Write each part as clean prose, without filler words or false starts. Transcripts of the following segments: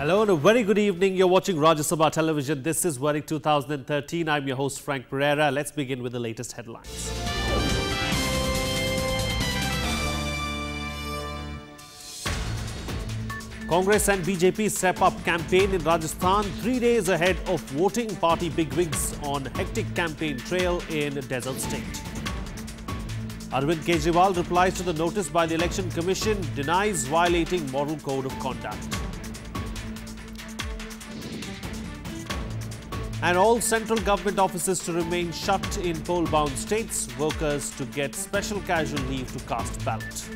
Hello and a very good evening. You're watching Rajya Sabha Television. This is Verdict 2013. I'm your host Frank Pereira. Let's begin with the latest headlines. Congress and BJP step up campaign in Rajasthan 3 days ahead of voting. Party bigwigs on hectic campaign trail in desert state. Arvind Kejriwal replies to the notice by the Election Commission, denies violating moral code of conduct. And all central government offices to remain shut in poll-bound states. Workers to get special casual leave to cast ballot.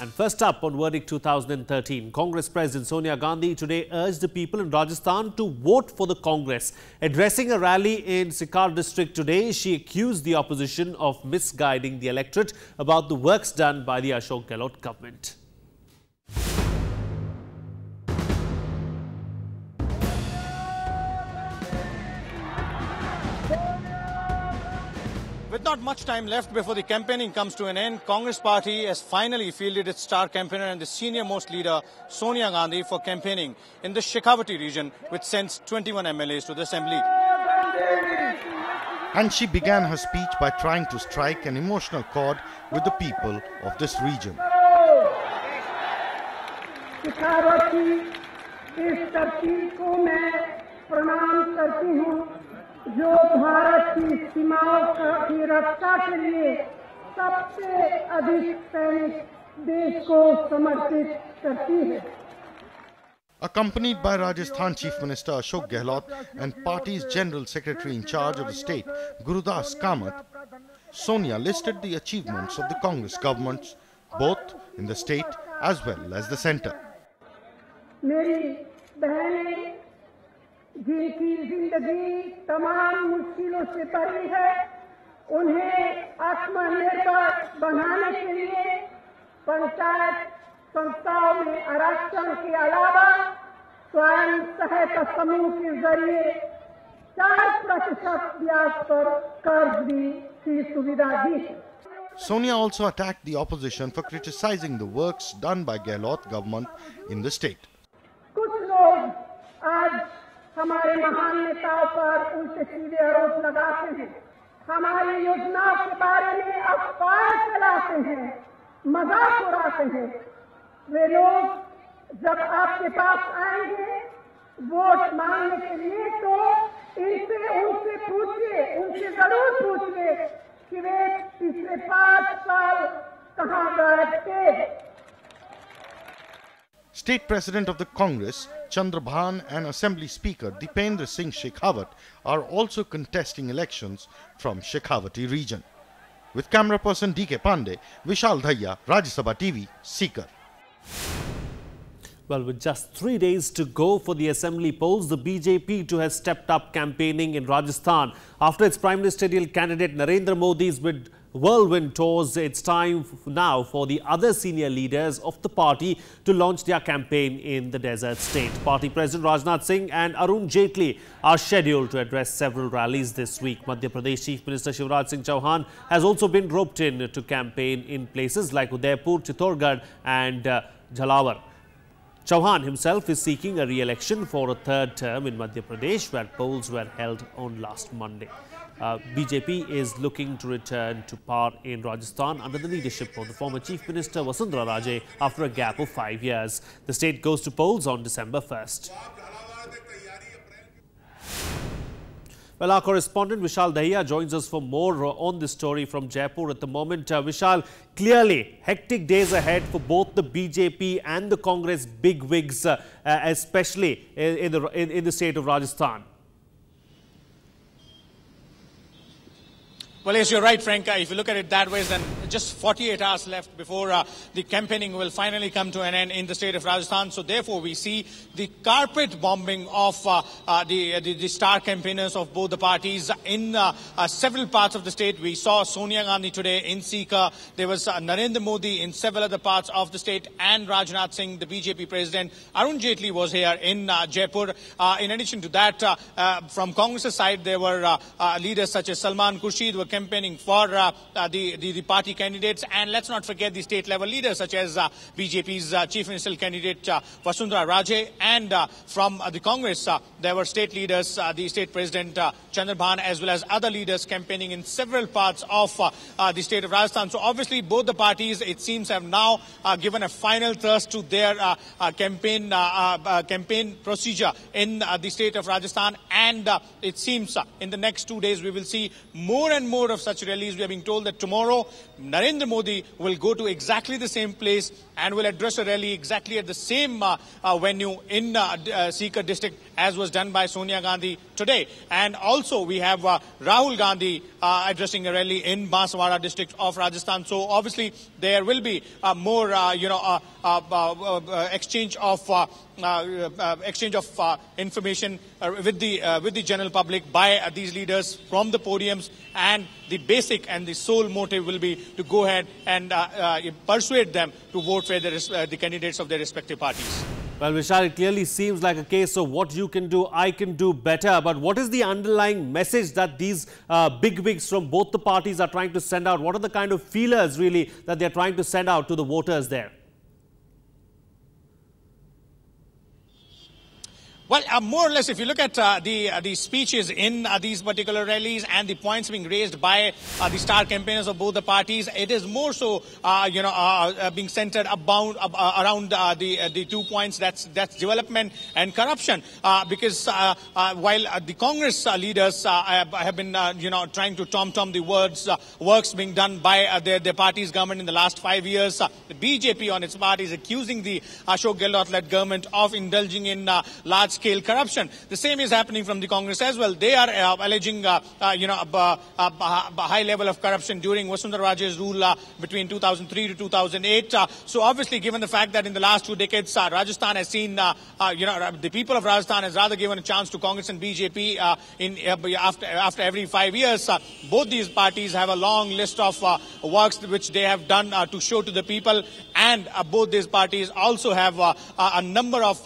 And first up on Verdict 2013, Congress President Sonia Gandhi today urged the people in Rajasthan to vote for the Congress. Addressing a rally in Sikar district today, she accused the opposition of misguiding the electorate about the works done by the Ashok Gehlot government. With not much time left before the campaigning comes to an end, Congress party has finally fielded its star campaigner and the senior-most leader, Sonia Gandhi, for campaigning in the Shekhawati region, which sends 21 MLAs to the assembly. And she began her speech by trying to strike an emotional chord with the people of this region. जो भारत की सीमाओं की रक्षा के लिए सबसे अधिक सैनिक देश को समर्पित करती है. Accompanied by Rajasthan Chief Minister Ashok Gehlot and party's General Secretary in charge of the state, Gurudas Kamath, Sonia listed the achievements of the Congress governments, both in the state as well as the centre. जिनकी जिंदगी तमाम मुश्किलों से भरी है, उन्हें आत्मनिर्भर बनाने के लिए पंचायत संस्थाओं में आरक्षण के अलावा स्वयं सहायता समूह के जरिए 4% ब्याज पर कर्ज की सुविधा दी. Sonia also attacked the opposition for criticizing the works done by Gehlot government in the state. कुछ लोग आज हमारे महान नेताओं पर उल्टे सीधे आरोप लगाते हैं, हमारी योजनाओं के बारे में अफवाह फैलाते हैं, मजाक उड़ाते हैं. वे लोग जब आपके पास आएंगे वोट मांगने के लिए तो उनसे पूछिए, उनसे जरूर पूछिए कि वे पिछले 5 साल कहां गए थे. State President of the Congress, Chandrabhan, and Assembly Speaker Dipendra Singh Shekhawat are also contesting elections from Shekhawati region. With camera person D.K. Pandey, Vishal Dhaya, Rajya Sabha TV, Sikar. Well, with just 3 days to go for the assembly polls, the BJP too has stepped up campaigning in Rajasthan. After its prime ministerial candidate Narendra Modi's whirlwind tours, it's time now for the other senior leaders of the party to launch their campaign in the desert state. Party President Rajnath Singh and Arun Jaitley are scheduled to address several rallies this week. Madhya Pradesh Chief Minister Shivraj Singh Chauhan has also been roped in to campaign in places like Udaipur, Chittorgarh and Jhalawar. Chauhan himself is seeking a re-election for a third term in Madhya Pradesh, where polls were held on last Monday. BJP is looking to return to power in Rajasthan under the leadership of the former Chief Minister Vasundhara Raje after a gap of 5 years. The state goes to polls on December 1st. Well, our correspondent Vishal Dhaya joins us for more on this story from Jaipur at the moment. Vishal, clearly hectic days ahead for both the BJP and the Congress bigwigs, especially in the state of Rajasthan. Well, yes, you're right, Frank. If you look at it that way, then just 48 hours left before the campaigning will finally come to an end in the state of Rajasthan. So therefore, we see the carpet bombing of the star campaigners of both the parties in several parts of the state. We saw Sonia Gandhi today in Sikar. There was Narendra Modi in several other parts of the state, and Rajnath Singh, the BJP president. Arun Jaitley was here in Jaipur. In addition to that, from Congress's side, there were leaders such as Salman Khurshid were campaigning for the party candidates, and let's not forget the state level leaders such as BJP's chief ministerial candidate Vasundhara Raje, and from the Congress there were state leaders, the state president Chandrabhan, as well as other leaders campaigning in several parts of the state of Rajasthan. So obviously both the parties, it seems, have now given a final thrust to their campaign procedure in the state of Rajasthan, and it seems in the next 2 days we will see more and more of such rallies. We are being told that tomorrow Narendra Modi will go to exactly the same place and will address a rally exactly at the same venue in Sikar district as was done by Sonia Gandhi today. And also we have Rahul Gandhi addressing a rally in Banswara district of Rajasthan. So obviously there will be more exchange of information with the general public by these leaders from the podiums, and the basic and the sole motive will be to go ahead and persuade them to vote for the candidates of their respective parties. Well, Vishal, it clearly seems like a case of what you can do, I can do better. But what is the underlying message that these bigwigs from both the parties are trying to send out? What are the kind of feelers really that they're trying to send out to the voters there? Well, more or less, if you look at the speeches in these particular rallies and the points being raised by the star campaigners of both the parties, it is more so, being centered around the 2 points. That's development and corruption. Because while the Congress leaders have been, trying to tom-tom the works being done by their party's government in the last 5 years, the BJP on its part is accusing the Ashok Gehlot-led government of indulging in large-scale corruption. The same is happening from the Congress as well. They are alleging, a high level of corruption during Vasundhara Raje's rule between 2003 to 2008. So obviously, given the fact that in the last 2 decades, Rajasthan has seen, the people of Rajasthan has rather given a chance to Congress and BJP after every 5 years. Both these parties have a long list of works which they have done to show to the people, and both these parties also have a number of,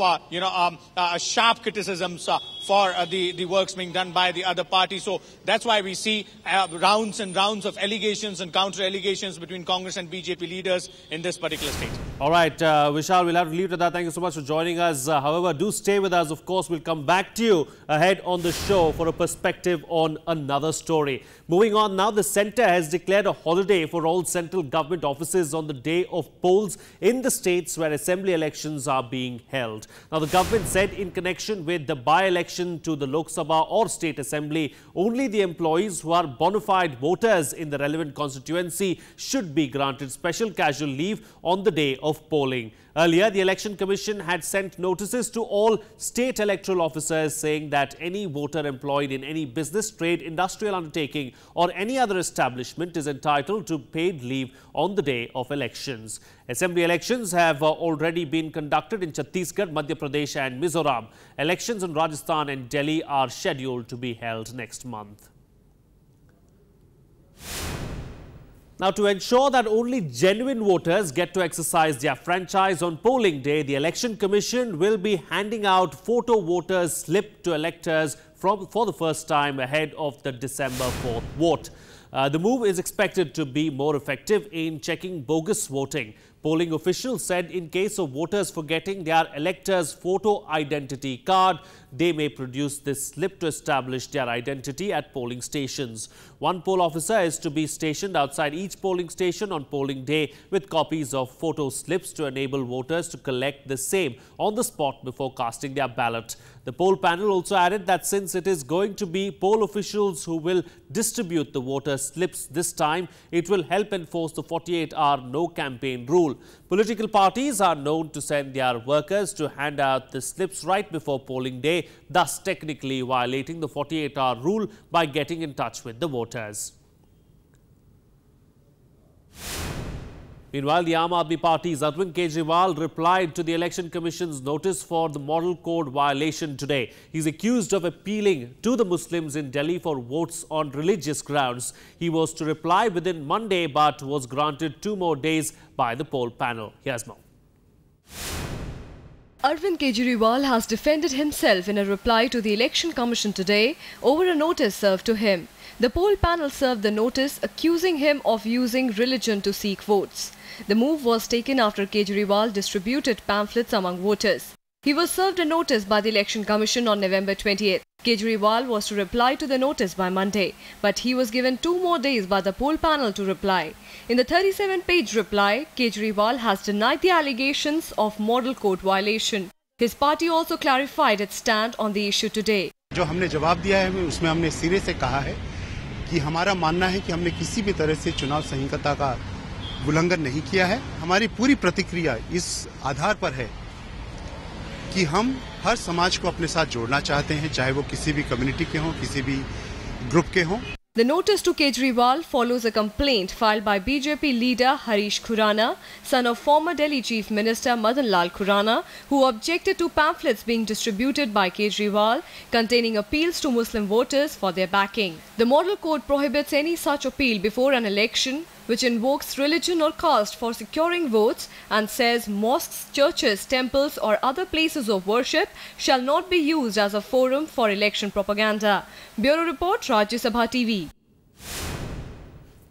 sharp criticisms for the works being done by the other party. So that's why we see rounds and rounds of allegations and counter-allegations between Congress and BJP leaders in this particular state. All right, Vishal, we'll have to leave it at that. Thank you so much for joining us. However, do stay with us. Of course, we'll come back to you ahead on the show for a perspective on another story. Moving on now, the centre has declared a holiday for all central government offices on the day of polls in the states where assembly elections are being held. Now, the government said in connection with the by-election to the Lok Sabha or State Assembly, only the employees who are bona fide voters in the relevant constituency should be granted special casual leave on the day of polling. Earlier, the Election Commission had sent notices to all state electoral officers saying that any voter employed in any business, trade, industrial undertaking or any other establishment is entitled to paid leave on the day of elections. Assembly elections have already been conducted in Chhattisgarh, Madhya Pradesh and Mizoram. Elections in Rajasthan and Delhi are scheduled to be held next month. Now, to ensure that only genuine voters get to exercise their franchise on polling day, the Election Commission will be handing out photo voters' slip to electors for the first time ahead of the December 4th vote. The move is expected to be more effective in checking bogus voting. Polling officials said in case of voters forgetting their elector's photo identity card, they may produce this slip to establish their identity at polling stations. One poll officer is to be stationed outside each polling station on polling day with copies of photo slips to enable voters to collect the same on the spot before casting their ballot. The poll panel also added that since it is going to be poll officials who will distribute the voter slips this time, it will help enforce the 48-hour no campaign rule. Political parties are known to send their workers to hand out the slips right before polling day, thus technically violating the 48-hour rule by getting in touch with the voters. Meanwhile, the Aam Aadmi Party's Arvind Kejriwal replied to the Election Commission's notice for the model code violation today. He's accused of appealing to the Muslims in Delhi for votes on religious grounds. He was to reply within Monday but was granted 2 more days by the poll panel. Here's more. Arvind Kejriwal has defended himself in a reply to the Election Commission today over a notice served to him. The poll panel served the notice accusing him of using religion to seek votes. The move was taken after Kejriwal distributed pamphlets among voters. He was served a notice by the Election Commission on November 28th. Kejriwal was to reply to the notice by Monday, but he was given 2 more days by the poll panel to reply. In the 37-page reply, Kejriwal has denied the allegations of model code violation. His party also clarified its stand on the issue today. जो हमने जवाब दिया है उसमें हमने सिरे से कहा है कि हमारा मानना है कि हमने किसी भी तरह से चुनाव संहिता का उल्लंघन नहीं किया है। हमारी पूरी प्रतिक्रिया इस आधार पर है कि हम हर समाज को अपने साथ जोड़ना चाहते हैं, चाहे वो किसी भी कम्युनिटी के हों, किसी भी ग्रुप के हों। The notice to Kejriwal follows a complaint filed by BJP leader Harish Khurana, son of former Delhi Chief Minister Madan Lal Khurana, who objected to pamphlets being distributed by Kejriwal containing appeals to Muslim voters for their backing. The Model Code prohibits any such appeal before an election which invokes religion or caste for securing votes and says mosques, churches, temples or other places of worship shall not be used as a forum for election propaganda. Bureau Report, Rajya Sabha TV.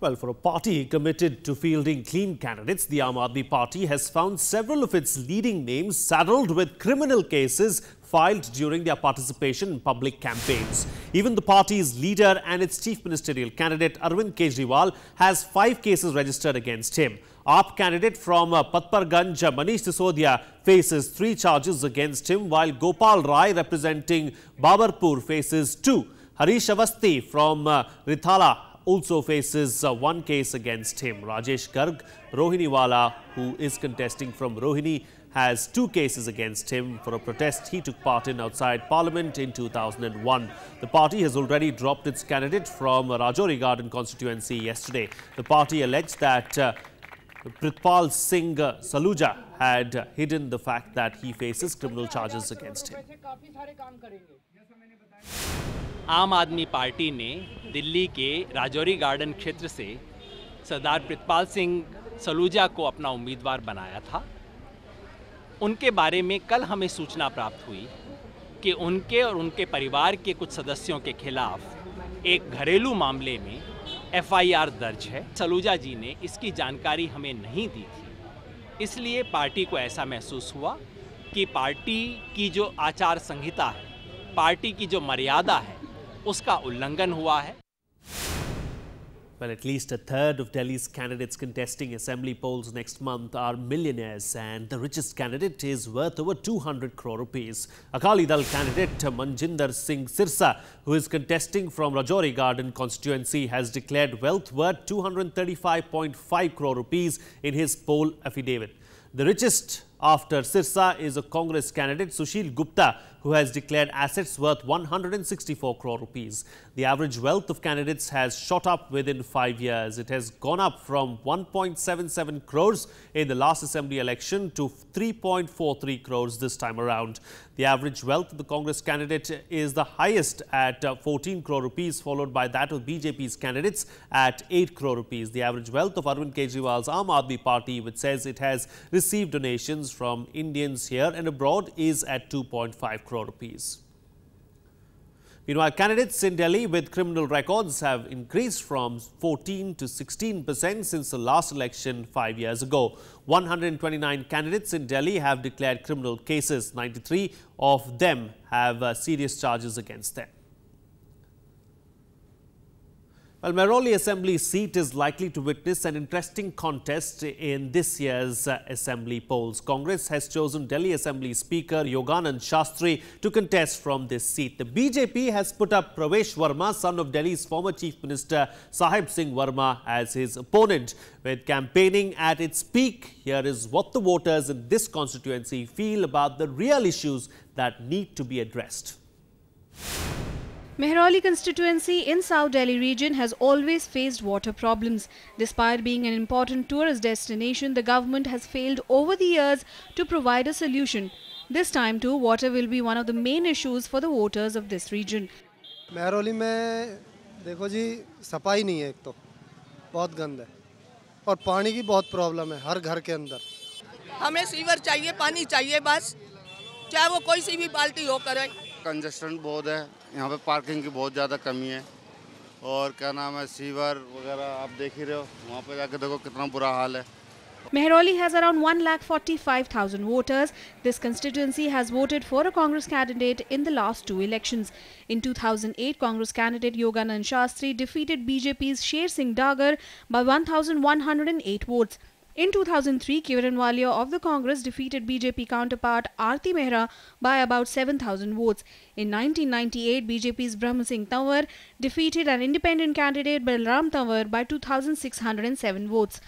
Well, for a party committed to fielding clean candidates, the Aam Aadmi Party has found several of its leading names saddled with criminal cases filed during their participation in public campaigns. Even the party's leader and its chief ministerial candidate Arvind Kejriwal has 5 cases registered against him. AAP candidate from Patparganj, Manish Sisodia, faces 3 charges against him, while Gopal Rai representing Babarpur faces 2. Harish Avasthi from Rithala also faces 1 case against him. Rajesh Garg Rohiniwala, who is contesting from Rohini, has 2 cases against him for a protest he took part in outside Parliament in 2001. The party has already dropped its candidate from Rajouri Garden constituency yesterday. The party alleged that Prithpal Singh Saluja had hidden the fact that he faces criminal charges against him. आम आदमी party ने दिल्ली के Rajouri garden क्षेत्र से सरदार प्रितपाल सिंह सलूजा को अपना उम्मीदवार बनाया था। उनके बारे में कल हमें सूचना प्राप्त हुई कि उनके और उनके परिवार के कुछ सदस्यों के खिलाफ एक घरेलू मामले में FIR दर्ज है। सलूजा जी ने इसकी जानकारी हमें नहीं दी थी, इसलिए पार्टी को ऐसा महसूस हुआ कि पार्टी की जो आचार संहिता है, पार्टी की जो मर्यादा है, उसका उल्लंघन हुआ है। Well, at least a third of Delhi's candidates contesting assembly polls next month are millionaires, and the richest candidate is worth over 200 crore rupees. Akali Dal candidate Manjinder Singh Sirsa, who is contesting from Rajouri Garden constituency, has declared wealth worth 235.5 crore rupees in his poll affidavit. The richest after Sirsa is a Congress candidate, Sushil Gupta, who has declared assets worth 164 crore rupees. The average wealth of candidates has shot up within 5 years. It has gone up from 1.77 crores in the last assembly election to 3.43 crores this time around. The average wealth of the Congress candidate is the highest at 14 crore rupees, followed by that of BJP's candidates at 8 crore rupees. The average wealth of Arvind Kejriwal's Aam Aadmi Party, which says it has received donations from Indians here and abroad, is at 2.5 crore rupees. Meanwhile, candidates in Delhi with criminal records have increased from 14 to 16% since the last election 5 years ago. 129 candidates in Delhi have declared criminal cases. 93 of them have serious charges against them. Well, Mehrauli Assembly seat is likely to witness an interesting contest in this year's Assembly polls. Congress has chosen Delhi Assembly Speaker Yoganand Shastri to contest from this seat. The BJP has put up Pravesh Verma, son of Delhi's former Chief Minister Sahib Singh Verma, as his opponent. With campaigning at its peak, here is what the voters in this constituency feel about the real issues that need to be addressed. Mehrauli constituency in South Delhi region has always faced water problems. Despite being an important tourist destination, the government has failed over the years to provide a solution. This time too, water will be one of the main issues for the voters of this region. Mehrauli में देखो जी सफाई नहीं है, एक तो बहुत गंदा है और पानी की बहुत प्रॉब्लम है हर घर के अंदर. हमें सीवर चाहिए, पानी चाहिए बस, चाहे वो कोई सी भी बाल्टी हो करे. कंजेस्टेंट बहुत है यहाँ पे, पार्किंग की बहुत ज़्यादा कमी है और क्या नाम है सीवर वगैरह आप देख ही रहे हो, वहाँ पे जाके देखो कितना बुरा हाल है। Mehrauli has around 1,45,000 voters. This constituency has voted for a Congress candidate in the last two elections. In 2008, Congress candidate Yoganand Shastri defeated BJP's Sher Singh Dagar by 1,108 votes. In 2003, Kiran Walia of the Congress defeated BJP counterpart Aarti Mehra by about 7,000 votes. In 1998, BJP's Brahm Singh Tanwar defeated an independent candidate Balram Tanwar by 2,607 votes.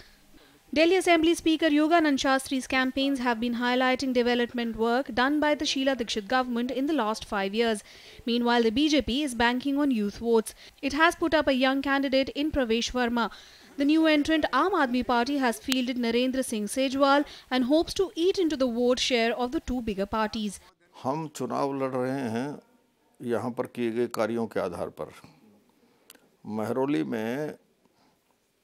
Delhi Assembly Speaker Yoganand Shastri's campaigns have been highlighting development work done by the Sheila Dikshit government in the last 5 years. Meanwhile, the BJP is banking on youth votes. It has put up a young candidate in Pravesh Verma. The new entrant Aam Aadmi Party has fielded Narendra Singh Kejriwal and hopes to eat into the vote share of the two bigger parties. हम चुनाव लड़ रहे हैं यहाँ पर किए गए कार्यों के आधार पर। महरौली में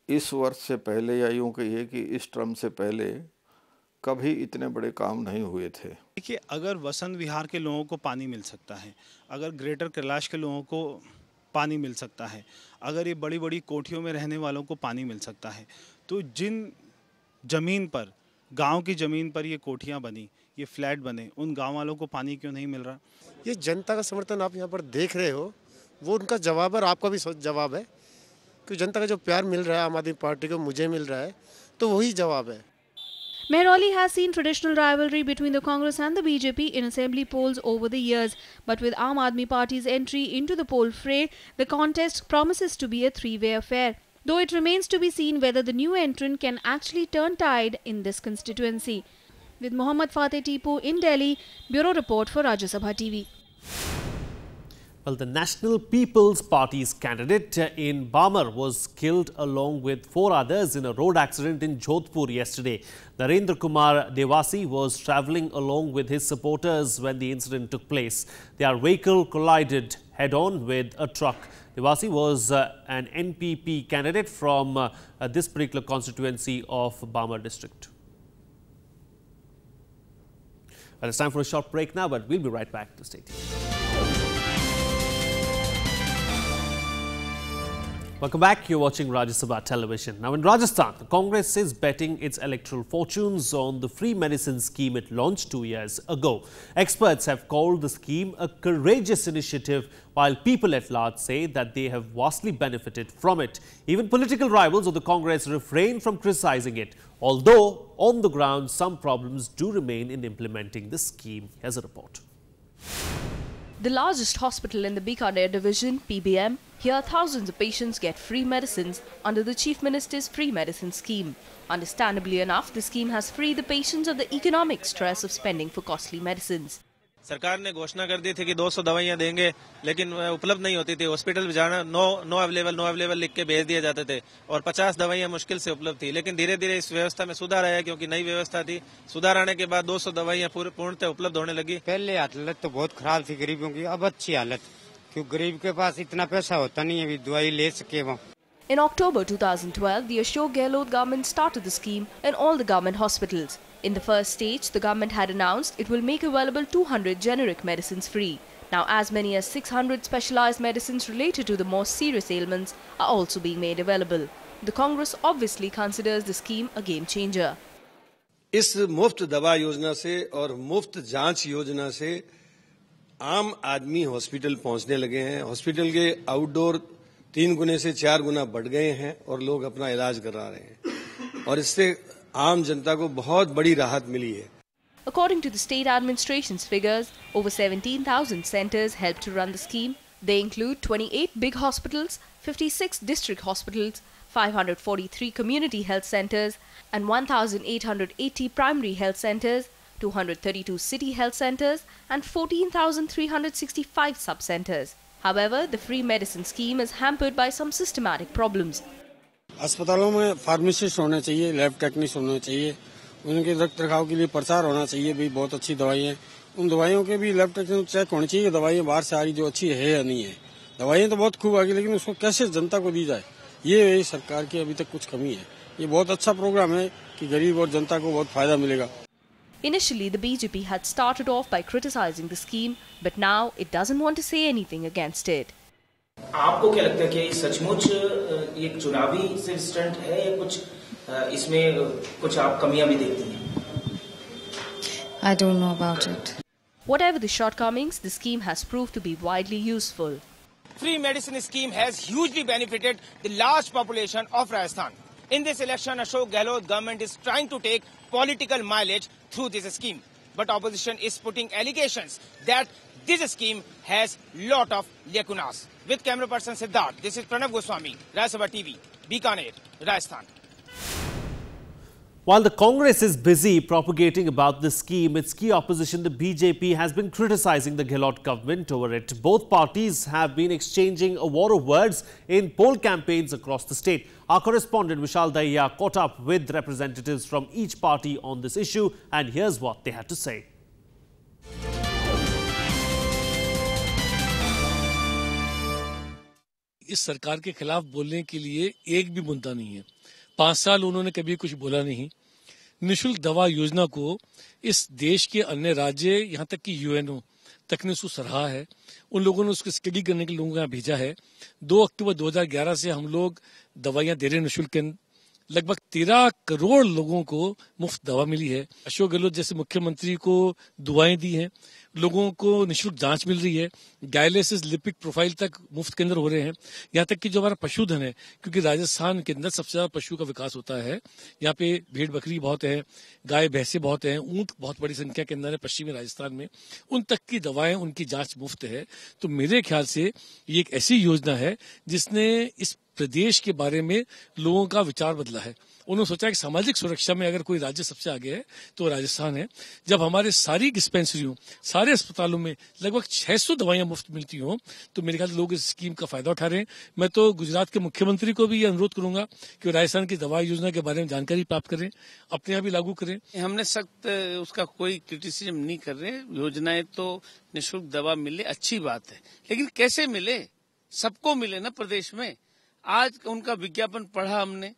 इस वर्ष से पहले या यूँ कहिए कि इस टर्म से पहले कभी इतने बड़े काम नहीं हुए थे। देखिए, अगर वसंत विहार के लोगों को पानी मिल सकता है, अगर ग्रेटर कैलाश के लोगों को पानी मिल सकता है, अगर ये बड़ी बड़ी कोठियों में रहने वालों को पानी मिल सकता है, तो जिन ज़मीन पर, गांव की ज़मीन पर ये कोठियां बनी, ये फ्लैट बने, उन गांव वालों को पानी क्यों नहीं मिल रहा? ये जनता का समर्थन आप यहाँ पर देख रहे हो, वो उनका जवाब है और आपका भी जवाब है कि जनता का जो प्यार मिल रहा है आम आदमी पार्टी को, मुझे मिल रहा है, तो वही जवाब है। Mehrauli has seen traditional rivalry between the Congress and the BJP in assembly polls over the years. But with Aam Aadmi Party's entry into the poll fray, the contest promises to be a three-way affair. Though it remains to be seen whether the new entrant can actually turn tide in this constituency. With Mohammad Fateh Tipu in Delhi, Bureau Report for Rajya Sabha TV. Well, the National People's Party's candidate in Barmer was killed along with 4 others in a road accident in Chaupal yesterday. Narendra Kumar Dewasi was travelling along with his supporters when the incident took place. Their vehicle collided head-on with a truck. Dewasi was an NPP candidate from this particular constituency of Barmer district. Well, it's time for a short break now, but we'll be right back to stay tuned. Welcome back. You're watching Rajya Sabha television. Now in Rajasthan, the Congress is betting its electoral fortunes on the free medicine scheme it launched 2 years ago. Experts have called the scheme a courageous initiative, while people at large say that they have vastly benefited from it. Even political rivals of the Congress refrain from criticizing it, although on the ground some problems do remain in implementing the scheme. Here's a report. The largest hospital in the Bikaner division, PBM, here thousands of patients get free medicines under the Chief Minister's free medicine scheme. Understandably enough, the scheme has freed the patients of the economic stress of spending for costly medicines. सरकार ने घोषणा कर दी थी कि 200 दवाइयां देंगे, लेकिन उपलब्ध नहीं होती थी। हॉस्पिटल में जाना नो अवेलेबल लिख के भेज दिए जाते थे और 50 दवाइयां मुश्किल से उपलब्ध थी। लेकिन धीरे धीरे इस व्यवस्था में सुधार आया, क्योंकि नई व्यवस्था थी। सुधार आने के बाद 200 दवाइयां पूर्णतः उपलब्ध होने लगी। पहले हालत तो बहुत खराब थी गरीबों की, अब अच्छी हालत, क्योंकि गरीब के पास इतना पैसा होता नहीं है दवाई ले सके वो। In October 2012, the Ashok Gehlot government started the scheme in all the government hospitals. In the first stage, the government had announced it will make available 200 generic medicines free. Now, as many as 600 specialized medicines related to the more serious ailments are also being made available. The Congress obviously considers the scheme a game changer. इस मुफ्त दवा योजना से और मुफ्त जांच योजना से आम आदमी हॉस्पिटल पहुंचने लगे हैं। हॉस्पिटल के आउटडोर 3 गुने से 4 गुना बढ़ गए हैं और लोग अपना इलाज करा रहे हैं और इससे आम जनता को बहुत बड़ी राहत मिली है। According to the state administration's figures, over 17,000 centers help to run the scheme. They include 28 big hospitals, 56 district hospitals, 543 community health centers, and 1,880 primary health centers, 232 city health centers, and 14,365 sub-centers. However, the free medicine scheme is hampered by some systematic problems. अस्पतालों में pharmacist होने चाहिए, lab technician होने चाहिए, उनके रख रखाव के लिए प्रचार होना चाहिए भी बहुत अच्छी दवाइयाँ, उन दवाइयों के भी लैब टेक्नीशियन चेक होनी चाहिए दवाइयाँ बाहर से आ रही जो अच्छी है या नहीं है। दवाइयाँ तो बहुत खूब आ गई, लेकिन उसको कैसे जनता को दी जाए, ये सरकार की अभी तक कुछ कमी है। ये बहुत अच्छा प्रोग्राम है कि गरीब और जनता को बहुत फायदा मिलेगा। Initially, the BJP had started off by criticizing the scheme, but now it doesn't want to say anything against it. आपको क्या लगता है कि ये सचमुच एक चुनावी सिर्फ स्टंट है या कुछ इसमें कुछ आप कमियां भी देखती हैं? I don't know about it. Whatever the shortcomings, the scheme has proved to be widely useful. Free medicine scheme has hugely benefited the large population of Rajasthan. In this election, Ashok Gehlot government is trying to take political mileage through this scheme. But opposition is putting allegations that this scheme has lot of lacunas. With camera person Siddharth, this is Pranav Goswami, Rajya Sabha TV, Bikaner, Rajasthan. While the Congress is busy propagating about this scheme, its key opposition, the BJP, has been criticizing the Gehlot government over it. Both parties have been exchanging a war of words in poll campaigns across the state. Our correspondent Vishal Dahiya caught up with representatives from each party on this issue, and here's what they had to say. इस सरकार के खिलाफ बोलने के लिए एक भी मुद्दा नहीं है। 5 साल उन्होंने कभी कुछ बोला नहीं। निःशुल्क दवा योजना को इस देश के अन्य राज्य, यहाँ तक कि यूएनओ तक ने उसको सराहा है। उन लोगों ने उसको स्टडी करने के लिए लोगों को यहाँ भेजा है। 2 अक्टूबर 2011 से हम लोग दवाइयाँ दे रहे हैं निःशुल्क। लगभग 13 करोड़ लोगों को मुफ्त दवा मिली है। अशोक गहलोत जैसे मुख्यमंत्री को दुआएं दी हैं, लोगों को निःशुल्क जांच मिल रही है, डायलिसिस लिपिड प्रोफाइल तक मुफ्त केंद्र हो रहे हैं। यहाँ तक कि जो हमारा पशुधन है, क्योंकि राजस्थान के अंदर सबसे ज्यादा पशु का विकास होता है, यहाँ पे भेड़ बकरी बहुत है, गाय भैंसे बहुत हैं, ऊंट बहुत बड़ी संख्या के अंदर है पश्चिमी राजस्थान में, उन तक की दवाएं, उनकी जांच मुफ्त है। तो मेरे ख्याल से ये एक ऐसी योजना है जिसने इस प्रदेश के बारे में लोगों का विचार बदला है। उन्होंने सोचा कि सामाजिक सुरक्षा में अगर कोई राज्य सबसे आगे है तो राजस्थान है। जब हमारे सारी डिस्पेंसरियों, सारे अस्पतालों में लगभग 600 दवाइयां मुफ्त मिलती हों, तो मेरे ख्याल से लोग इस स्कीम का फायदा उठा रहे हैं। मैं तो गुजरात के मुख्यमंत्री को भी ये अनुरोध करूंगा कि राजस्थान की दवा योजना के बारे में जानकारी प्राप्त करें, अपने यहाँ भी लागू करें। हमने सख्त उसका कोई क्रिटिसिज्म नहीं कर रहे। योजनाएं तो निःशुल्क दवा मिले, अच्छी बात है, लेकिन कैसे मिले? सबको मिले ना प्रदेश में। आज उनका विज्ञापन पढ़ा हमने,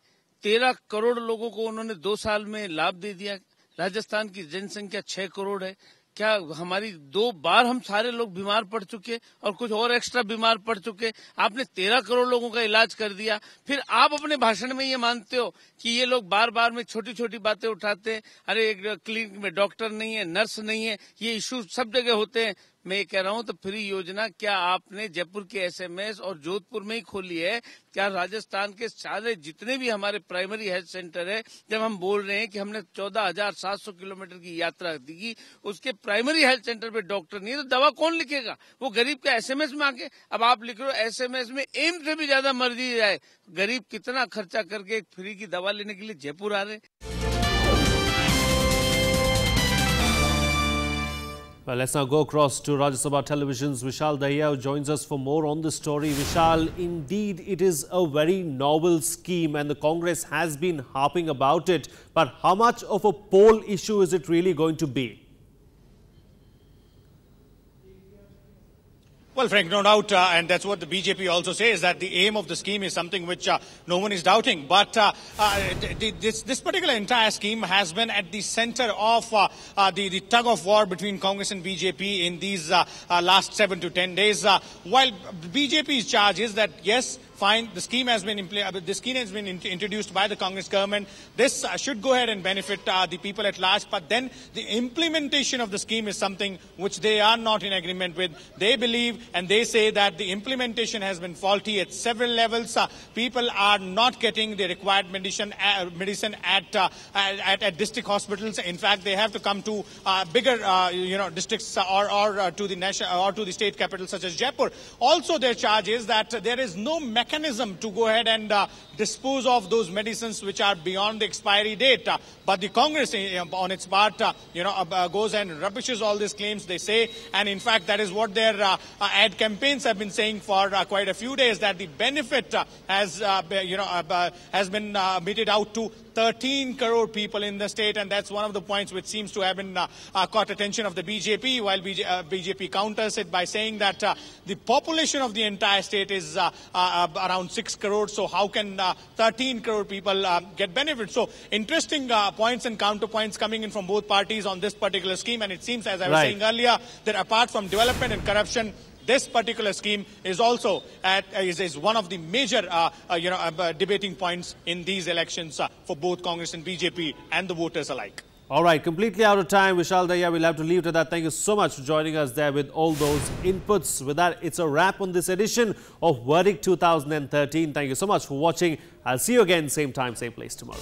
13 करोड़ लोगों को उन्होंने 2 साल में लाभ दे दिया। राजस्थान की जनसंख्या 6 करोड़ है। क्या हमारी 2 बार हम सारे लोग बीमार पड़ चुके और कुछ और एक्स्ट्रा बीमार पड़ चुके। आपने 13 करोड़ लोगों का इलाज कर दिया। फिर आप अपने भाषण में ये मानते हो कि ये लोग बार बार में छोटी छोटी बातें उठाते हैं। अरे एक क्लिनिक में डॉक्टर नहीं है, नर्स नहीं है, ये इश्यू सब जगह होते हैं। मैं ये कह रहा हूं तो फ्री योजना क्या आपने जयपुर के एसएमएस और जोधपुर में ही खोली है? क्या राजस्थान के सारे जितने भी हमारे प्राइमरी हेल्थ सेंटर है, जब हम बोल रहे हैं कि हमने 14,700 किलोमीटर की यात्रा की, उसके प्राइमरी हेल्थ सेंटर पे डॉक्टर नहीं है, तो दवा कौन लिखेगा? वो गरीब के एसएमएस में आके। अब आप लिख रहे हो एसएमएस में एम्स से भी ज्यादा मर्जी जाए। गरीब कितना खर्चा करके एक फ्री की दवा लेने के लिए जयपुर आ रहे। Well, let's now go across to Rajya Sabha Television's Vishal Dahiya, who joins us for more on this story. Vishal, indeed, it is a very novel scheme and the Congress has been harping about it. But how much of a poll issue is it really going to be? Well, Frank, no doubt, and that's what the BJP also says, that the aim of the scheme is something which no one is doubting. But this particular entire scheme has been at the center of the tug of war between Congress and BJP in these last 7 to 10 days. While BJP's charge is that, yes, fine, the scheme has been introduced by the Congress government. This should go ahead and benefit the people at large. But then the implementation of the scheme is something which they are not in agreement with. They believe and they say that the implementation has been faulty at several levels. People are not getting the required medicine at district hospitals. In fact, they have to come to bigger districts or to the national or to the state capital such as Jaipur. Also, their charge is that there is no mechanism to go ahead and dispose of those medicines which are beyond the expiry date. But the Congress, on its part, goes and rubbishes all these claims, they say. And in fact, that is what their ad campaigns have been saying for quite a few days, that the benefit has been meted out to 13 crore people in the state, and that's one of the points which seems to have been caught attention of the BJP, while BJP counters it by saying that the population of the entire state is around 6 crore, so how can 13 crore people get benefit? So interesting points and counterpoints coming in from both parties on this particular scheme, and it seems, as I was saying earlier, that apart from development and corruption, this particular scheme is also is one of the major debating points in these elections for both Congress and BJP and the voters alike. All right, completely out of time. Vishal Daya, we'll have to leave to that. Thank you so much for joining us there with all those inputs. With that, it's a wrap on this edition of Verdict 2013. Thank you so much for watching. I'll see you again, same time, same place tomorrow.